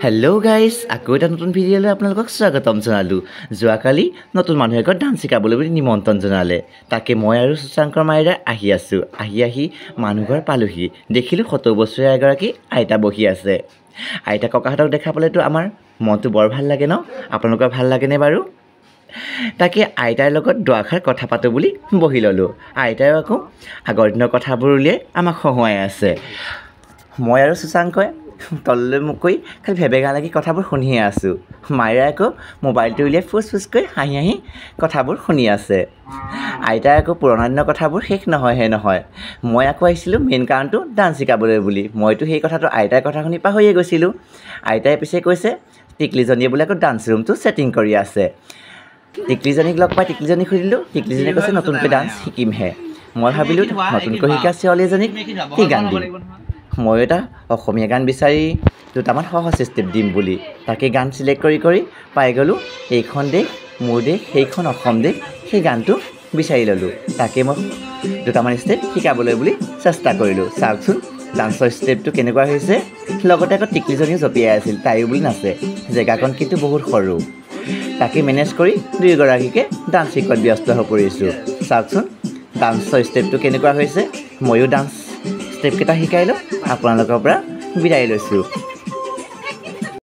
Hello' guys, আকৌ এটা নতুন ভিডিঅ'লৈ আপোনালোকক স্বাগতম জনালোঁ। যোৱাকালি নতুন মানুহ এগৰাকীক ডান্স শিকাবলৈ বুলি নিমন্ত্ৰণ জনালে। তাকে মই আৰু শশাংকৰ মায়েৰে আহি আছোঁ। আহি মানুহঘৰ পালোহি। দেখিলোঁ 70 বছৰীয়া এগৰাকী আইতা বহি আছে। আইতা ককাহঁতক দেখা পালেতো আমাৰ মনটো বৰ ভাল লাগে ন? আপোনালোকৰ ভাল লাগেনে বাৰু? তাকে আইতাৰ লগত দুআষাৰ কথা পাতোঁ বুলি বহি ল'লোঁ। আইতাই আকৌ আগৰ দিনৰ কথাবোৰ উলিয়াই আমাক হহুৱাই আছে। মই আৰু শশাংকই তললৈ মুখ কৰি খালি ভেবেগা লাগি কথাবোৰ শুনিয়ে আছোঁ। মায়েৰে আকৌ মোবাইলটো উলিয়াই ফুচ ফুচকৈ হাঁহি কথাবোৰ শুনি আছে। আইতাই আকৌ পুৰণা দিনৰ কথাবোৰ শেষ নহয়। মই আকৌ আহিছিলোঁ মেইন কাৰণটো ডান্স শিকাবলৈ বুলি। মইতো সেই কথাটো আইতাৰ কথা শুনি পাহৰিয়ে গৈছিলোঁ। আইতাই পিছে কৈছে টিকলিজনীয়ে বোলে আকৌ ডান্স ৰুমটো ছেটিং কৰি আছে। টিকলিজনীক লগ পাই টিকলিজনীক সুধিলোঁ। টিকলিজনীয়ে কৈছে নতুনকৈ ডান্স শিকিমহে। মই ভাবিলোঁ নতুনকৈ শিকা ছোৱালীজনীক কি গান দিম। মই এটা অসমীয়া গান বিচাৰি দুটামান সহজ ষ্টেপ দিম বুলি তাকে গান চিলেক্ট কৰি পাই গ'লোঁ। এইখন দেশ মোৰ দেশ সেইখন অসম দেশ, সেই গানটো বিচাৰি ল'লোঁ। তাকে মই দুটামান ষ্টেপ শিকাবলৈ বুলি চেষ্টা কৰিলোঁ। চাওকচোন ডান্সৰ ষ্টেপটো কেনেকুৱা হৈছে। লগতে আকৌ টিকলিজনীও জঁপিয়াই আছিল, তাইও বুলি নাচে। জেগাকণ কিন্তু বহুত সৰু। তাকে মেনেজ কৰি দুয়োগৰাকীকে ডান্স শিকোৱাত ব্যস্ত হৈ পৰিছোঁ। চাওকচোন ডান্সৰ ষ্টেপটো কেনেকুৱা হৈছে। ময়ো ডান্স ষ্টেপকেইটা শিকাই লওঁ, আপোনালোকৰ পৰা বিদায় লৈছোঁ।